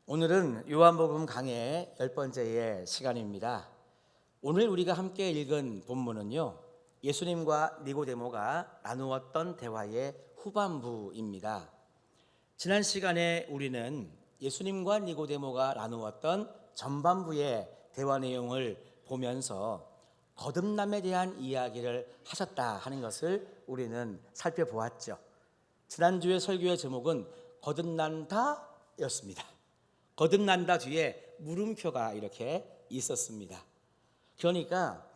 오늘은 요한복음 강해 10번째의 시간입니다. 오늘 우리가 함께 읽은 본문은요, 예수님과 니고데모가 나누었던 대화의 후반부입니다. 지난 시간에 우리는 예수님과 니고데모가 나누었던 전반부의 대화 내용을 보면서 거듭남에 대한 이야기를 하셨다 하는 것을 우리는 살펴보았죠. 지난주의 설교의 제목은 거듭난다 였습니다. 거듭난다 뒤에 물음표가 이렇게 있었습니다. 그러니까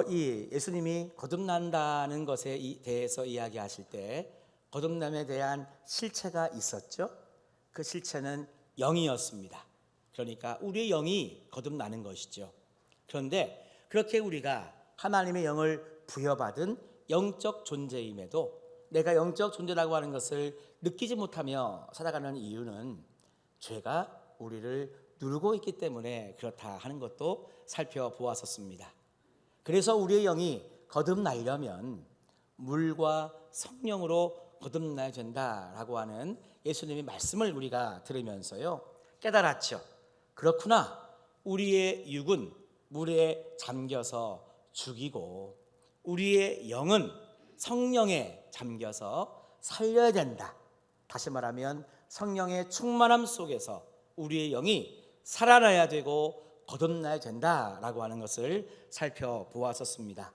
이 예수님이 거듭난다는 것에 대해서 이야기하실 때 거듭남에 대한 실체가 있었죠. 그 실체는 영이었습니다. 그러니까 우리의 영이 거듭나는 것이죠. 그런데 그렇게 우리가 하나님의 영을 부여받은 영적 존재임에도 내가 영적 존재라고 하는 것을 느끼지 못하며 살아가는 이유는 죄가 우리를 누르고 있기 때문에 그렇다 하는 것도 살펴보았었습니다. 그래서 우리의 영이 거듭나려면 물과 성령으로 거듭나야 된다라고 하는 예수님의 말씀을 우리가 들으면서요 깨달았죠. 그렇구나. 우리의 육은 물에 잠겨서 죽이고 우리의 영은 성령에 잠겨서 살려야 된다. 다시 말하면 성령의 충만함 속에서 우리의 영이 살아나야 되고 거듭나야 된다라고 하는 것을 살펴보았었습니다.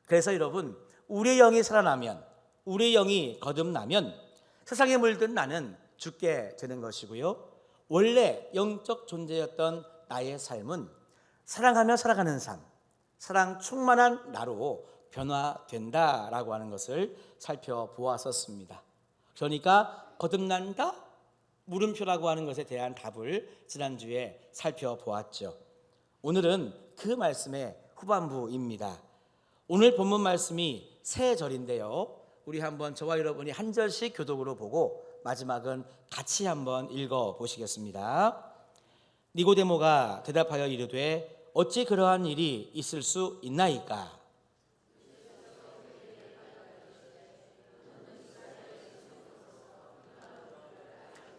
그래서 여러분, 우리의 영이 살아나면, 우리의 영이 거듭나면 세상에 물든 나는 죽게 되는 것이고요, 원래 영적 존재였던 나의 삶은 사랑하며 살아가는 삶, 사랑 충만한 나로 변화된다라고 하는 것을 살펴보았었습니다. 그러니까 거듭난다? 물음표라고 하는 것에 대한 답을 지난주에 살펴보았죠. 오늘은 그 말씀의 후반부입니다. 오늘 본문 말씀이 새 절인데요, 우리 한번 저와 여러분이 한 절씩 교독으로 보고 마지막은 같이 한번 읽어보시겠습니다. 니고데모가 대답하여 이르되 어찌 그러한 일이 있을 수 있나이까?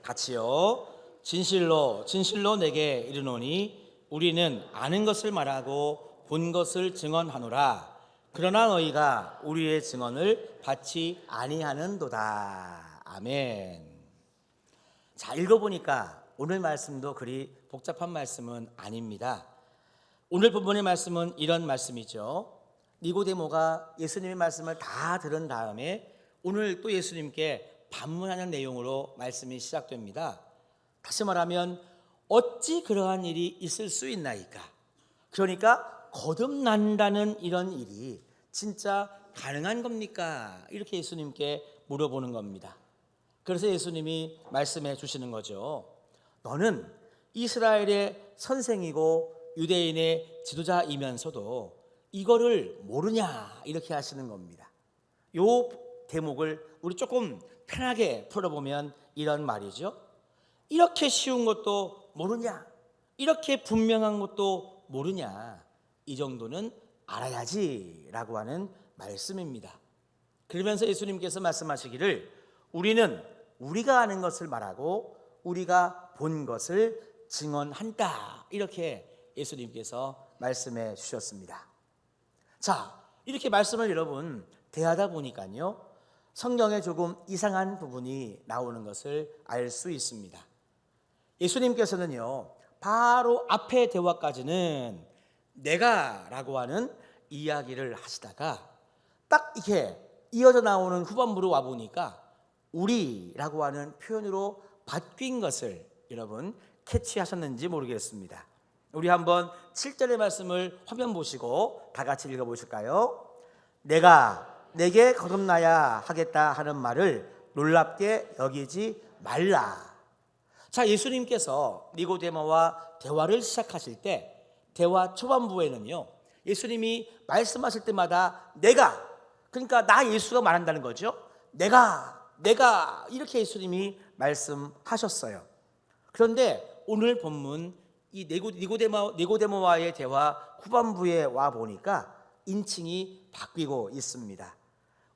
같이요. 진실로 진실로 내게 이르노니 우리는 아는 것을 말하고 본 것을 증언하노라. 그러나 너희가 우리의 증언을 받지 아니하는도다. 아멘. 자, 읽어보니까 오늘 말씀도 그리 복잡한 말씀은 아닙니다. 오늘 본문의 말씀은 이런 말씀이죠. 니고데모가 예수님의 말씀을 다 들은 다음에 오늘 또 예수님께 반문하는 내용으로 말씀이 시작됩니다. 다시 말하면 어찌 그러한 일이 있을 수 있나이까? 그러니까 거듭난다는 이런 일이 진짜 가능한 겁니까? 이렇게 예수님께 물어보는 겁니다. 그래서 예수님이 말씀해 주시는 거죠. 너는 이스라엘의 선생이고 유대인의 지도자이면서도 이거를 모르냐? 이렇게 하시는 겁니다. 요 대목을 우리 조금 편하게 풀어보면 이런 말이죠. 이렇게 쉬운 것도 모르냐? 이렇게 분명한 것도 모르냐? 이 정도는 알아야지 라고 하는 말씀입니다. 그러면서 예수님께서 말씀하시기를 우리는 우리가 아는 것을 말하고 우리가 본 것을 증언한다. 이렇게 예수님께서 말씀해 주셨습니다. 자, 이렇게 말씀을 여러분 대하다 보니까요, 성경에 조금 이상한 부분이 나오는 것을 알 수 있습니다. 예수님께서는요, 바로 앞의 대화까지는 내가라고 하는 이야기를 하시다가 딱 이렇게 이어져 나오는 후반부로 와 보니까 우리라고 하는 표현으로 바뀐 것을 여러분 캐치하셨는지 모르겠습니다. 우리 한번 7절의 말씀을 화면 보시고 다 같이 읽어보실까요? 내가 내게 거듭나야 하겠다 하는 말을 놀랍게 여기지 말라. 자, 예수님께서 니고데모와 대화를 시작하실 때 대화 초반부에는요, 예수님이 말씀하실 때마다 내가, 그러니까 나 예수가 말한다는 거죠. 내가 이렇게 예수님이 말씀하셨어요. 그런데 오늘 본문 이 니고데모와의 대화 후반부에 와 보니까 인칭이 바뀌고 있습니다.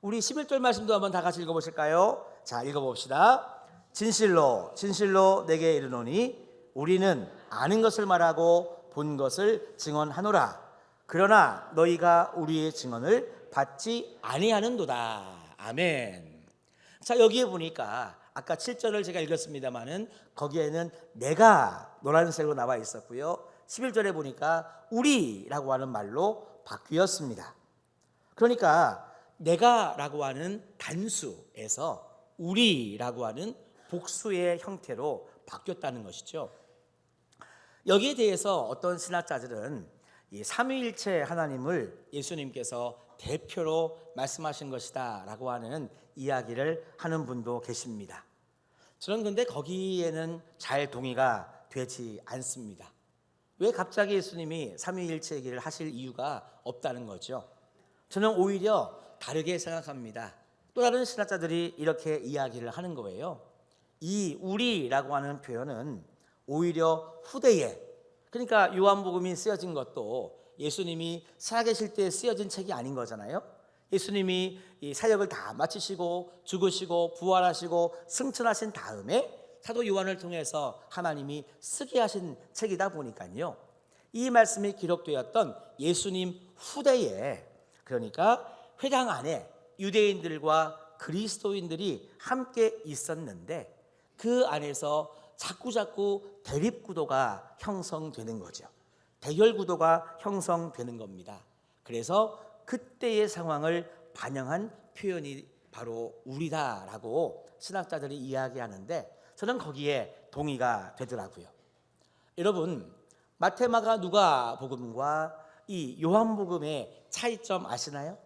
우리 11절 말씀도 한번 다 같이 읽어보실까요? 자, 읽어봅시다. 진실로 진실로 내게 이르노니 우리는 아는 것을 말하고 본 것을 증언하노라. 그러나 너희가 우리의 증언을 받지 아니하는도다. 아멘. 자, 여기에 보니까 아까 7절을 제가 읽었습니다마는 거기에는 내가 노란색으로 나와 있었고요. 11절에 보니까 우리라고 하는 말로 바뀌었습니다. 그러니까 내가라고 하는 단수에서 우리라고 하는 복수의 형태로 바뀌었다는 것이죠. 여기에 대해서 어떤 신학자들은 이 삼위일체 하나님을 예수님께서 대표로 말씀하신 것이다 라고 하는 이야기를 하는 분도 계십니다. 저는 근데 거기에는 잘 동의가 되지 않습니다. 왜 갑자기 예수님이 삼위일체 얘기를 하실 이유가 없다는 거죠. 저는 오히려 다르게 생각합니다. 또 다른 신학자들이 이렇게 이야기를 하는 거예요. 이 우리라고 하는 표현은 오히려 후대에, 그러니까 요한복음이 쓰여진 것도 예수님이 살아계실 때 쓰여진 책이 아닌 거잖아요. 예수님이 이 사역을 다 마치시고 죽으시고 부활하시고 승천하신 다음에 사도 요한을 통해서 하나님이 쓰게 하신 책이다 보니까요. 이 말씀이 기록되었던 예수님 후대에, 그러니까 회당 안에 유대인들과 그리스도인들이 함께 있었는데 그 안에서 자꾸자꾸 대립구도가 형성되는 거죠. 대결구도가 형성되는 겁니다. 그래서 그때의 상황을 반영한 표현이 바로 우리다라고 신학자들이 이야기하는데 저는 거기에 동의가 되더라고요. 여러분, 마태, 마가, 누가 복음과 이 요한복음의 차이점 아시나요?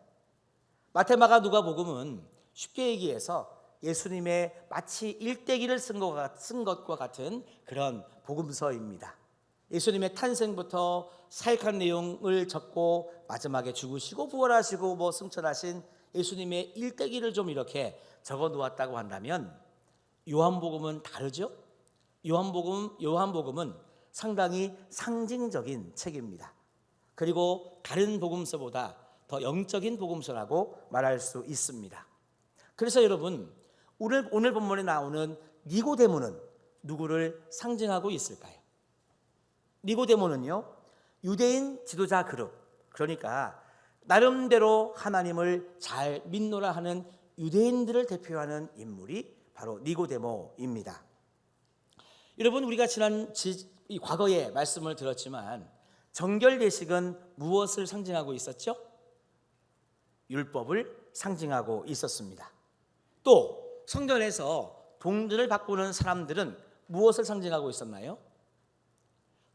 마태, 마가, 누가 복음은 쉽게 얘기해서 예수님의 마치 일대기를 쓴 것과 같은 그런 복음서입니다. 예수님의 탄생부터 사역한 내용을 적고 마지막에 죽으시고 부활하시고 승천하신 예수님의 일대기를 좀 이렇게 적어 놓았다고 한다면 요한복음은 다르죠? 요한복음은 상당히 상징적인 책입니다. 그리고 다른 복음서보다 더 영적인 복음서라고 말할 수 있습니다. 그래서 여러분, 오늘 본문에 나오는 니고데모는 누구를 상징하고 있을까요? 니고데모는요, 유대인 지도자 그룹, 그러니까 나름대로 하나님을 잘 믿노라 하는 유대인들을 대표하는 인물이 바로 니고데모입니다. 여러분, 우리가 이 과거에 말씀을 들었지만 정결례식은 무엇을 상징하고 있었죠? 율법을 상징하고 있었습니다. 또 성전에서 동전을 바꾸는 사람들은 무엇을 상징하고 있었나요?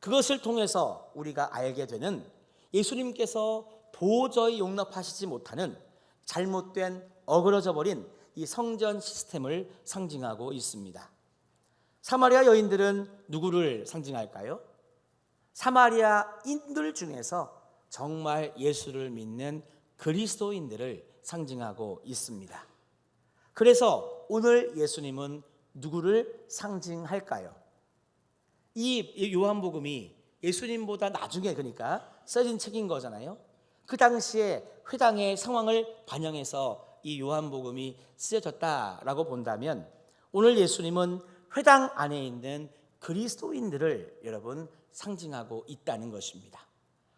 그것을 통해서 우리가 알게 되는 예수님께서 도저히 용납하시지 못하는 잘못된 어그러져 버린 이 성전 시스템을 상징하고 있습니다. 사마리아 여인들은 누구를 상징할까요? 사마리아인들 중에서 정말 예수를 믿는 그리스도인들을 상징하고 있습니다. 그래서 오늘 예수님은 누구를 상징할까요? 이 요한복음이 예수님보다 나중에 그러니까 써진 책인 거잖아요. 그 당시에 회당의 상황을 반영해서 이 요한복음이 쓰여졌다라고 본다면 오늘 예수님은 회당 안에 있는 그리스도인들을 여러분 상징하고 있다는 것입니다.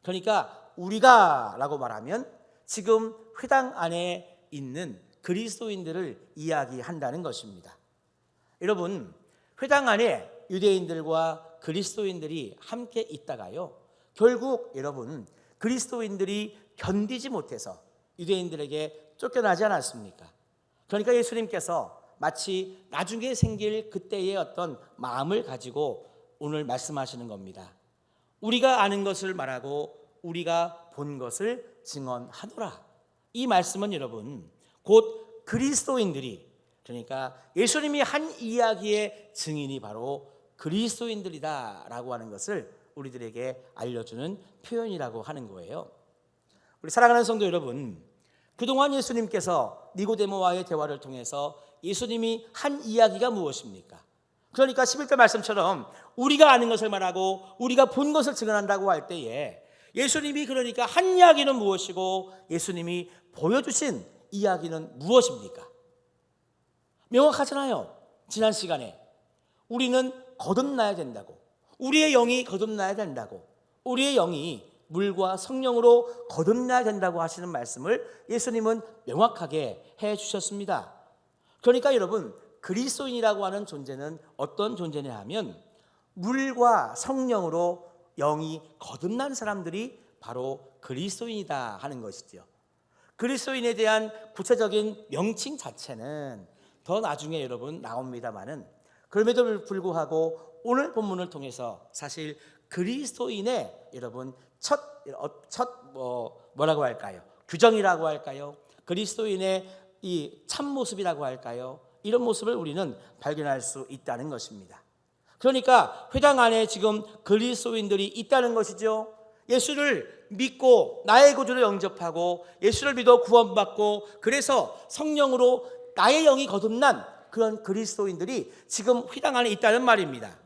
그러니까 우리가라고 말하면 지금 회당 안에 있는 그리스도인들을 이야기한다는 것입니다. 여러분, 회당 안에 유대인들과 그리스도인들이 함께 있다가요, 결국 여러분 그리스도인들이 견디지 못해서 유대인들에게 쫓겨나지 않았습니까? 그러니까 예수님께서 마치 나중에 생길 그때의 어떤 마음을 가지고 오늘 말씀하시는 겁니다. 우리가 아는 것을 말하고 우리가 본 것을 증언하노라. 이 말씀은 여러분 곧 그리스도인들이, 그러니까 예수님이 한 이야기의 증인이 바로 그리스도인들이다라고 하는 것을 우리들에게 알려주는 표현이라고 하는 거예요. 우리 사랑하는 성도 여러분, 그동안 예수님께서 니고데모와의 대화를 통해서 예수님이 한 이야기가 무엇입니까? 그러니까 11절 말씀처럼 우리가 아는 것을 말하고 우리가 본 것을 증언한다고 할 때에 예수님이 그러니까 한 이야기는 무엇이고 예수님이 보여주신 이야기는 무엇입니까? 명확하잖아요. 지난 시간에 우리는 거듭나야 된다고, 우리의 영이 거듭나야 된다고, 우리의 영이 물과 성령으로 거듭나야 된다고 하시는 말씀을 예수님은 명확하게 해 주셨습니다. 그러니까 여러분, 그리스도인이라고 하는 존재는 어떤 존재냐 하면 물과 성령으로 영이 거듭난 사람들이 바로 그리스도인이다 하는 것이죠. 그리스도인에 대한 구체적인 명칭 자체는 더 나중에 여러분 나옵니다만은, 그럼에도 불구하고 오늘 본문을 통해서 사실 그리스도인의 여러분 뭐라고 할까요? 규정이라고 할까요? 그리스도인의 이 참모습이라고 할까요? 이런 모습을 우리는 발견할 수 있다는 것입니다. 그러니까 회당 안에 지금 그리스도인들이 있다는 것이죠. 예수를 믿고 나의 구주를 영접하고 예수를 믿어 구원받고 그래서 성령으로 나의 영이 거듭난 그런 그리스도인들이 지금 회당 안에 있다는 말입니다.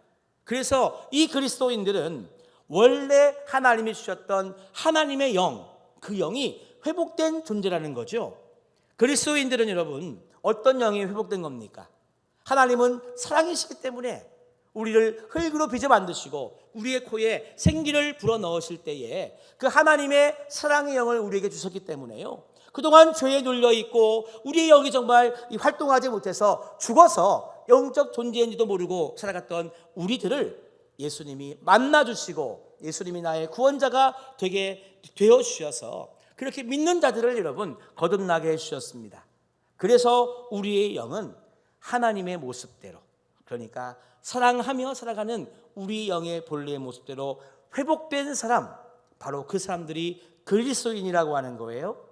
그래서 이 그리스도인들은 원래 하나님이 주셨던 하나님의 영, 그 영이 회복된 존재라는 거죠. 그리스도인들은 여러분 어떤 영이 회복된 겁니까? 하나님은 사랑이시기 때문에 우리를 흙으로 빚어 만드시고 우리의 코에 생기를 불어넣으실 때에 그 하나님의 사랑의 영을 우리에게 주셨기 때문에요, 그동안 죄에 눌려있고 우리의 영이 정말 활동하지 못해서 죽어서 영적 존재인지도 모르고 살아갔던 우리들을 예수님이 만나주시고 예수님이 나의 구원자가 되게 되어주셔서 그렇게 믿는 자들을 여러분 거듭나게 해주셨습니다. 그래서 우리의 영은 하나님의 모습대로, 그러니까 사랑하며 살아가는 우리 영의 본래의 모습대로 회복된 사람, 바로 그 사람들이 그리스도인이라고 하는 거예요.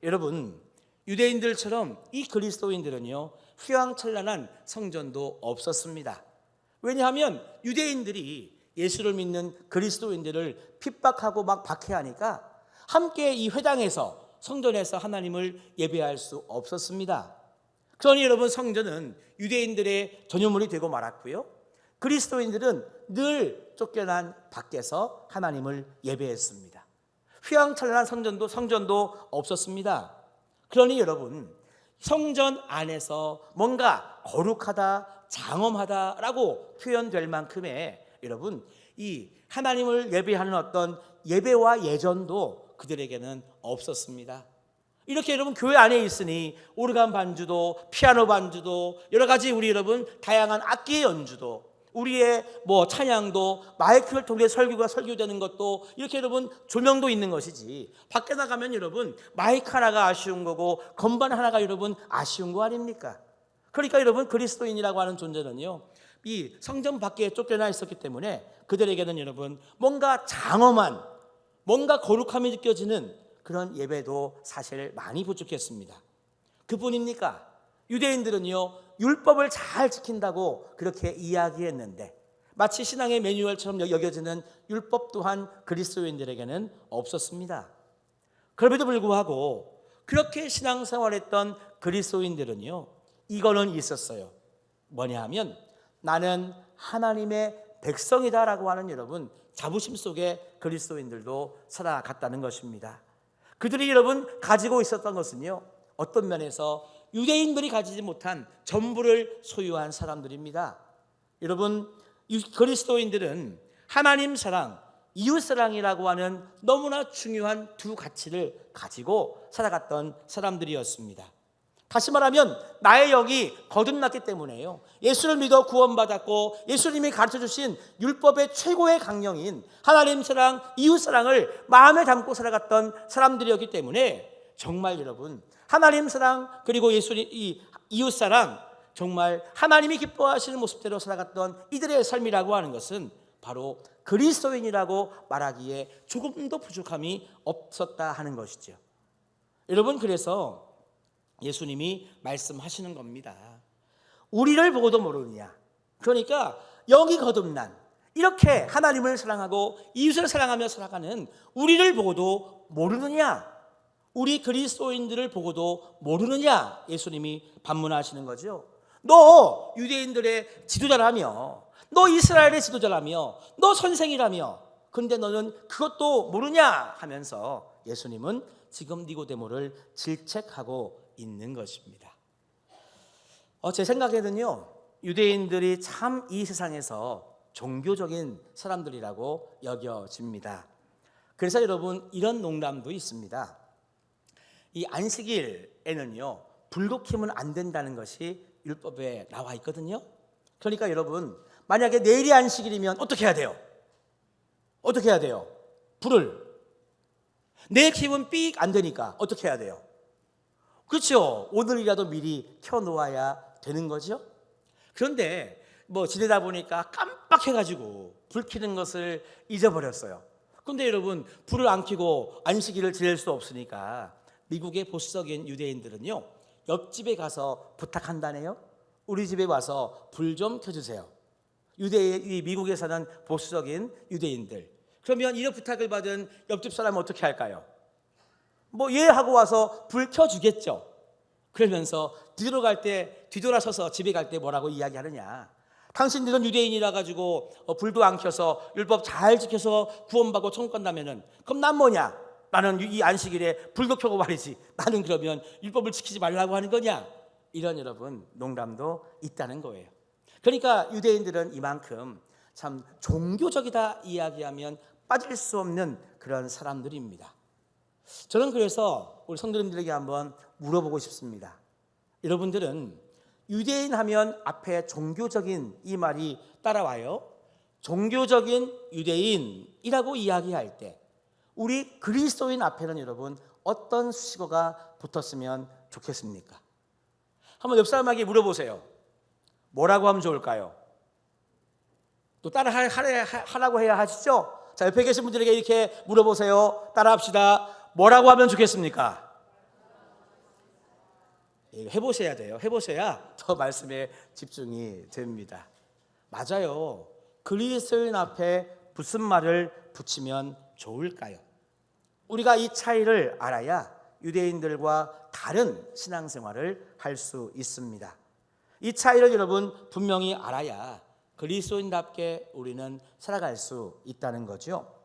여러분, 유대인들처럼 이 그리스도인들은요 휘황찬란한 성전도 없었습니다. 왜냐하면 유대인들이 예수를 믿는 그리스도인들을 핍박하고 막 박해하니까 함께 이 회당에서 성전에서 하나님을 예배할 수 없었습니다. 그러니 여러분, 성전은 유대인들의 전유물이 되고 말았고요, 그리스도인들은 늘 쫓겨난 밖에서 하나님을 예배했습니다. 휘황찬란한 성전도 없었습니다. 그러니 여러분, 성전 안에서 뭔가 거룩하다, 장엄하다라고 표현될 만큼의 여러분 이 하나님을 예배하는 어떤 예배와 예전도 그들에게는 없었습니다. 이렇게 여러분 교회 안에 있으니 오르간 반주도 피아노 반주도 여러 가지 우리 여러분 다양한 악기의 연주도 우리의 찬양도 마이크를 통해 설교가 설교되는 것도 이렇게 여러분 조명도 있는 것이지, 밖에 나가면 여러분 마이크 하나가 아쉬운 거고 건반 하나가 여러분 아쉬운 거 아닙니까? 그러니까 여러분 그리스도인이라고 하는 존재는요 이 성전 밖에 쫓겨나 있었기 때문에 그들에게는 여러분 뭔가 장엄한, 뭔가 거룩함이 느껴지는 그런 예배도 사실 많이 부족했습니다. 그뿐입니까? 유대인들은요 율법을 잘 지킨다고 그렇게 이야기했는데 마치 신앙의 매뉴얼처럼 여겨지는 율법 또한 그리스도인들에게는 없었습니다. 그럼에도 불구하고 그렇게 신앙생활했던 그리스도인들은요 이거는 있었어요. 뭐냐 하면 나는 하나님의 백성이다라고 하는 여러분 자부심 속에 그리스도인들도 살아갔다는 것입니다. 그들이 여러분 가지고 있었던 것은요 어떤 면에서 유대인들이 가지지 못한 전부를 소유한 사람들입니다. 여러분, 그리스도인들은 하나님 사랑, 이웃 사랑이라고 하는 너무나 중요한 두 가치를 가지고 살아갔던 사람들이었습니다. 다시 말하면 나의 영이 거듭났기 때문에요, 예수를 믿어 구원받았고 예수님이 가르쳐주신 율법의 최고의 강령인 하나님 사랑, 이웃 사랑을 마음에 담고 살아갔던 사람들이었기 때문에 정말 여러분 하나님 사랑 그리고 예수님 이 이웃 사랑, 정말 하나님이 기뻐하시는 모습대로 살아갔던 이들의 삶이라고 하는 것은 바로 그리스도인이라고 말하기에 조금도 부족함이 없었다 하는 것이죠. 여러분, 그래서 예수님이 말씀하시는 겁니다. 우리를 보고도 모르느냐, 그러니까 영이 거듭난 이렇게 하나님을 사랑하고 이웃을 사랑하며 살아가는 우리를 보고도 모르느냐, 우리 그리스도인들을 보고도 모르느냐, 예수님이 반문하시는 거죠. 너 유대인들의 지도자라며, 너 이스라엘의 지도자라며, 너 선생이라며, 그런데 너는 그것도 모르냐 하면서 예수님은 지금 니고데모를 질책하고 있는 것입니다. 제 생각에는요 유대인들이 참 이 세상에서 종교적인 사람들이라고 여겨집니다. 그래서 여러분 이런 농담도 있습니다. 이 안식일에는요 불도 켜면 안 된다는 것이 율법에 나와 있거든요. 그러니까 여러분 만약에 내일이 안식일이면 어떻게 해야 돼요? 어떻게 해야 돼요? 불을 내일 켜면 삑 안 되니까 어떻게 해야 돼요? 그렇죠. 오늘이라도 미리 켜놓아야 되는 거죠. 그런데 뭐 지내다 보니까 깜빡해가지고 불 켜는 것을 잊어버렸어요. 근데 여러분 불을 안 켜고 안식일을 지낼 수 없으니까 미국의 보수적인 유대인들은요 옆집에 가서 부탁한다네요. 우리 집에 와서 불 좀 켜주세요. 이 미국에 사는 보수적인 유대인들. 그러면 이런 부탁을 받은 옆집 사람은 어떻게 할까요? 뭐 예 하고 와서 불 켜주겠죠. 그러면서 뒤돌아서서 집에 갈 때 뭐라고 이야기하느냐? 당신들은 유대인이라 가지고 불도 안 켜서 율법 잘 지켜서 구원받고 천국 간다면은 그럼 난 뭐냐? 나는 이 안식일에 불도 켜고 말이지. 나는 그러면 율법을 지키지 말라고 하는 거냐? 이런 여러분 농담도 있다는 거예요. 그러니까 유대인들은 이만큼 참 종교적이다 이야기하면 빠질 수 없는 그런 사람들입니다. 저는 그래서 우리 성도님들에게 한번 물어보고 싶습니다. 여러분들은 유대인 하면 앞에 종교적인 이 말이 따라와요. 종교적인 유대인이라고 이야기할 때 우리 그리스도인 앞에는 여러분 어떤 수식어가 붙었으면 좋겠습니까? 한번 옆 사람에게 물어보세요. 뭐라고 하면 좋을까요? 또 따라 하라고 해야 하시죠? 자, 옆에 계신 분들에게 이렇게 물어보세요. 따라 합시다. 뭐라고 하면 좋겠습니까? 해보셔야 돼요. 해보셔야 더 말씀에 집중이 됩니다. 맞아요. 그리스도인 앞에 무슨 말을 붙이면 좋을까요? 우리가 이 차이를 알아야 유대인들과 다른 신앙생활을 할 수 있습니다. 이 차이를 여러분 분명히 알아야 그리스도인답게 우리는 살아갈 수 있다는 거죠.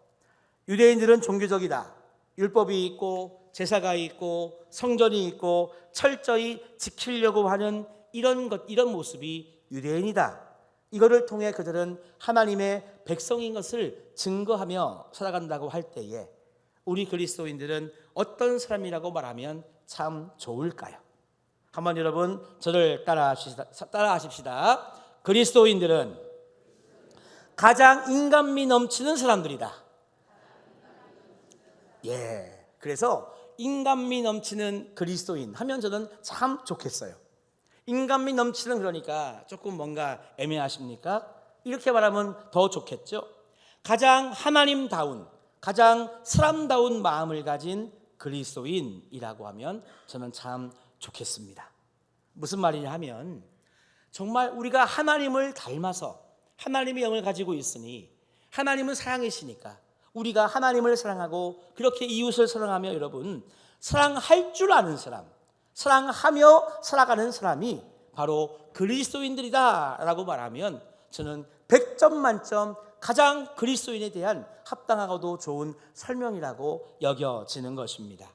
유대인들은 종교적이다. 율법이 있고 제사가 있고 성전이 있고 철저히 지키려고 하는 이런 모습이 유대인이다. 이거를 통해 그들은 하나님의 백성인 것을 증거하며 살아간다고 할 때에 우리 그리스도인들은 어떤 사람이라고 말하면 참 좋을까요? 한번 여러분 저를 따라하십시다. 그리스도인들은 가장 인간미 넘치는 사람들이다. 예, 그래서 인간미 넘치는 그리스도인 하면 저는 참 좋겠어요. 인간미 넘치는 그러니까 조금 뭔가 애매하십니까? 이렇게 말하면 더 좋겠죠. 가장 하나님다운, 가장 사람다운 마음을 가진 그리스도인이라고 하면 저는 참 좋겠습니다. 무슨 말이냐 하면 정말 우리가 하나님을 닮아서 하나님의 영을 가지고 있으니 하나님은 사랑이시니까 우리가 하나님을 사랑하고 그렇게 이웃을 사랑하며 여러분 사랑할 줄 아는 사람, 사랑하며 살아가는 사람이 바로 그리스도인들이다 라고 말하면 저는 100점 만점 가장 그리스도인에 대한 합당하고도 좋은 설명이라고 여겨지는 것입니다.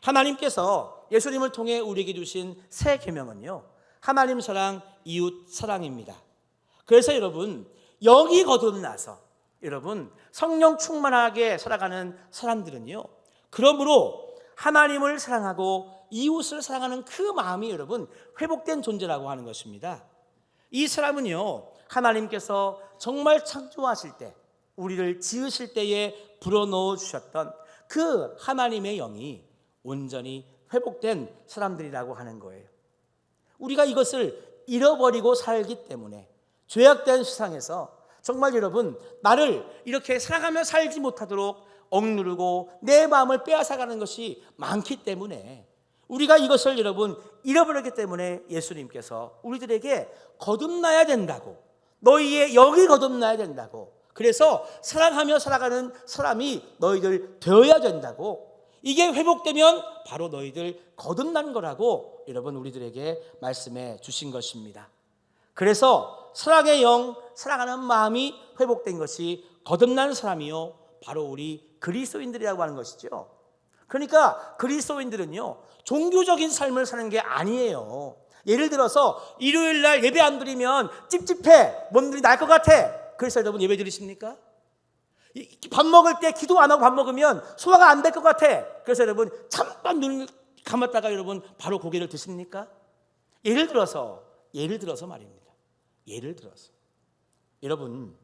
하나님께서 예수님을 통해 우리에게 주신 새 계명은요 하나님 사랑, 이웃 사랑입니다. 그래서 여러분 여기 거듭나서 여러분 성령 충만하게 살아가는 사람들은요 그러므로 하나님을 사랑하고 이웃을 사랑하는 그 마음이 여러분 회복된 존재라고 하는 것입니다. 이 사람은요 하나님께서 정말 창조하실 때 우리를 지으실 때에 불어넣어 주셨던 그 하나님의 영이 온전히 회복된 사람들이라고 하는 거예요. 우리가 이것을 잃어버리고 살기 때문에 죄악된 세상에서 정말 여러분 나를 이렇게 사랑하며 살지 못하도록 억누르고 내 마음을 빼앗아가는 것이 많기 때문에 우리가 이것을 여러분 잃어버렸기 때문에 예수님께서 우리들에게 거듭나야 된다고 너희의 영이 거듭나야 된다고 그래서 사랑하며 살아가는 사람이 너희들 되어야 된다고 이게 회복되면 바로 너희들 거듭난 거라고 여러분 우리들에게 말씀해 주신 것입니다. 그래서 사랑의 영, 사랑하는 마음이 회복된 것이 거듭난 사람이요 바로 우리 그리스도인들이라고 하는 것이죠. 그러니까 그리스도인들은요 종교적인 삶을 사는 게 아니에요. 예를 들어서 일요일 날 예배 안 드리면 찝찝해, 몸들이 날 것 같아. 그래서 여러분 예배 드리십니까? 밥 먹을 때 기도 안 하고 밥 먹으면 소화가 안 될 것 같아. 그래서 여러분 잠깐 눈을 감았다가 여러분 바로 고개를 드십니까? 예를 들어서 말입니다. 예를 들어서 여러분,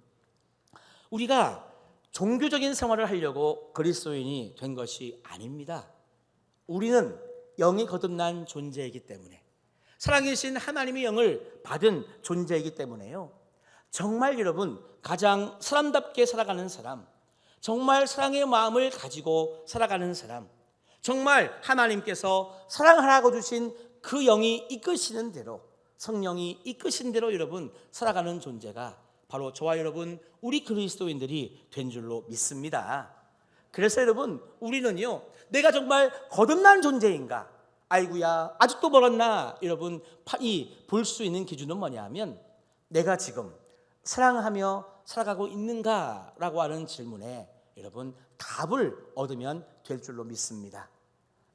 우리가 종교적인 생활을 하려고 그리스도인이 된 것이 아닙니다. 우리는 영이 거듭난 존재이기 때문에, 살아계신 하나님의 영을 받은 존재이기 때문에요, 정말 여러분 가장 사람답게 살아가는 사람, 정말 사랑의 마음을 가지고 살아가는 사람, 정말 하나님께서 사랑하라고 주신 그 영이 이끄시는 대로, 성령이 이끄신 대로 여러분 살아가는 존재가 바로 저와 여러분 우리 그리스도인들이 된 줄로 믿습니다. 그래서 여러분 우리는요, 내가 정말 거듭난 존재인가, 아이고야 아직도 멀었나, 여러분 볼 수 있는 기준은 뭐냐면 내가 지금 사랑하며 살아가고 있는가라고 하는 질문에 여러분 답을 얻으면 될 줄로 믿습니다.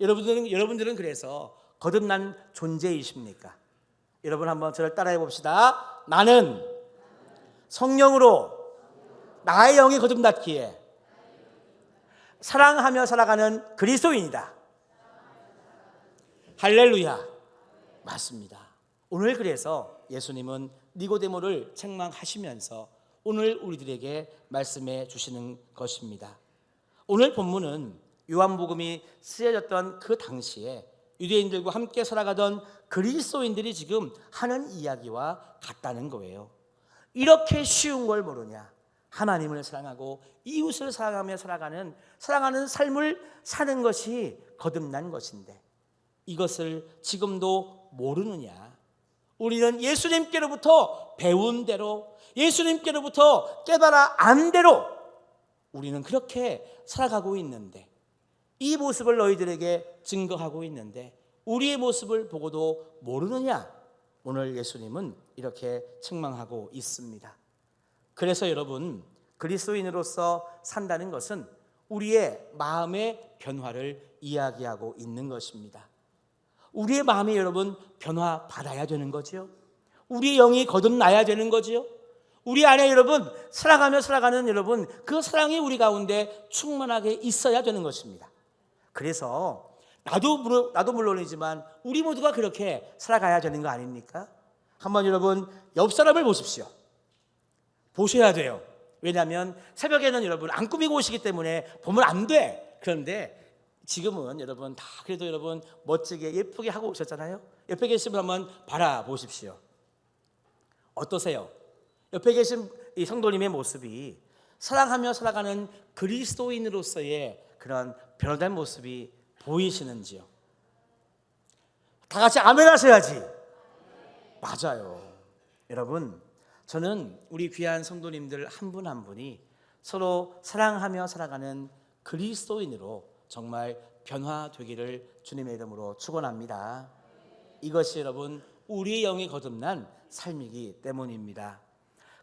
여러분들은 그래서 거듭난 존재이십니까? 여러분 한번 저를 따라해 봅시다. 나는 성령으로 나의 영이 거듭났기에 사랑하며 살아가는 그리스도인이다. 할렐루야. 맞습니다. 오늘 그래서 예수님은 니고데모를 책망하시면서 오늘 우리들에게 말씀해 주시는 것입니다. 오늘 본문은 요한복음이 쓰여졌던 그 당시에 유대인들과 함께 살아가던 그리스도인들이 지금 하는 이야기와 같다는 거예요. 이렇게 쉬운 걸 모르냐? 하나님을 사랑하고 이웃을 사랑하며 사랑하는 삶을 사는 것이 거듭난 것인데 이것을 지금도 모르느냐? 우리는 예수님께로부터 배운 대로, 예수님께로부터 깨달아 안 대로 우리는 그렇게 살아가고 있는데, 이 모습을 너희들에게 증거하고 있는데 우리의 모습을 보고도 모르느냐? 오늘 예수님은 이렇게 책망하고 있습니다. 그래서 여러분, 그리스도인으로서 산다는 것은 우리의 마음의 변화를 이야기하고 있는 것입니다. 우리의 마음이 여러분 변화 받아야 되는 거지요. 우리의 영이 거듭나야 되는 거지요. 우리 안에 여러분 살아가며 살아가는 여러분 그 사랑이 우리 가운데 충만하게 있어야 되는 것입니다. 그래서 나도 물론이지만 우리 모두가 그렇게 살아가야 되는 거 아닙니까? 한번 여러분 옆 사람을 보십시오. 보셔야 돼요. 왜냐하면 새벽에는 여러분 안 꾸미고 오시기 때문에 보면 안 돼. 그런데 지금은 여러분 다 그래도 여러분 멋지게 예쁘게 하고 오셨잖아요. 옆에 계신 분 한번 바라보십시오. 어떠세요? 옆에 계신 이 성도님의 모습이 사랑하며 살아가는 그리스도인으로서의 그런 변화된 모습이 보이시는지요? 다 같이 아멘 하셔야지. 맞아요. 여러분, 저는 우리 귀한 성도님들 한 분 한 분이 서로 사랑하며 살아가는 그리스도인으로 정말 변화되기를 주님의 이름으로 축원합니다. 이것이 여러분 우리의 영이 거듭난 삶이기 때문입니다.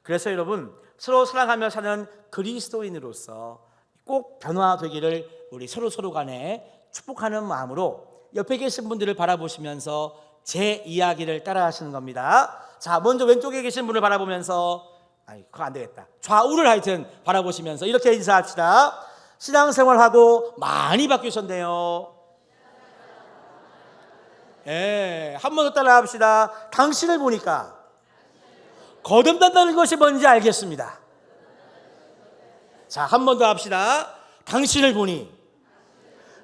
그래서 여러분 서로 사랑하며 사는 그리스도인으로서 꼭 변화되기를 우리 서로 간에 축복하는 마음으로 옆에 계신 분들을 바라보시면서 제 이야기를 따라 하시는 겁니다. 자, 먼저 왼쪽에 계신 분을 바라보면서 그거 안 되겠다. 좌우를 하여튼 바라보시면서 이렇게 인사합시다. 신앙생활하고 많이 바뀌셨네요. 한 번 더 따라 합시다. 당신을 보니까 거듭난다는 것이 뭔지 알겠습니다. 자, 한 번 더 합시다. 당신을 보니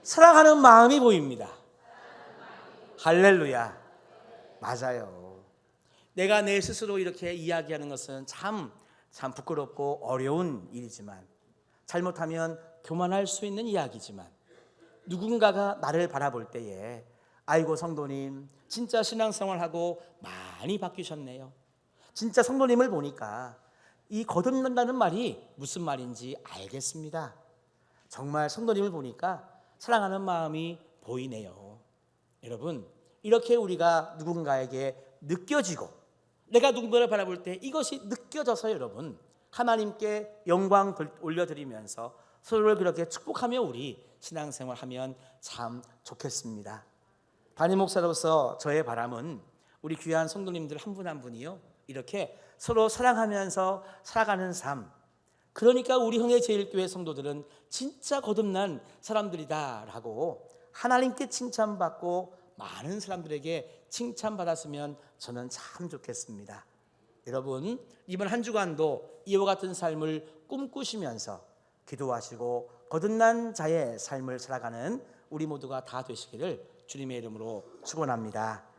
사랑하는 마음이 보입니다. 할렐루야. 맞아요. 내가 내 스스로 이렇게 이야기하는 것은 참 부끄럽고 어려운 일이지만, 잘못하면 교만할 수 있는 이야기지만, 누군가가 나를 바라볼 때에 아이고 성도님 진짜 신앙생활하고 많이 바뀌셨네요. 진짜 성도님을 보니까 이 거듭난다는 말이 무슨 말인지 알겠습니다. 정말 성도님을 보니까 사랑하는 마음이 보이네요. 여러분, 이렇게 우리가 누군가에게 느껴지고 내가 누군가를 바라볼 때 이것이 느껴져서 여러분 하나님께 영광 올려드리면서 서로를 그렇게 축복하며 우리 신앙생활하면 참 좋겠습니다. 담임 목사로서 저의 바람은 우리 귀한 성도님들 한 분 한 분이요 이렇게 서로 사랑하면서 살아가는 삶. 그러니까 우리 흥해제일교회 성도들은 진짜 거듭난 사람들이다라고 하나님께 칭찬받고 많은 사람들에게 칭찬받았으면 저는 참 좋겠습니다. 여러분, 이번 한 주간도 이와 같은 삶을 꿈꾸시면서 기도하시고 거듭난 자의 삶을 살아가는 우리 모두가 다 되시기를 주님의 이름으로 축원합니다.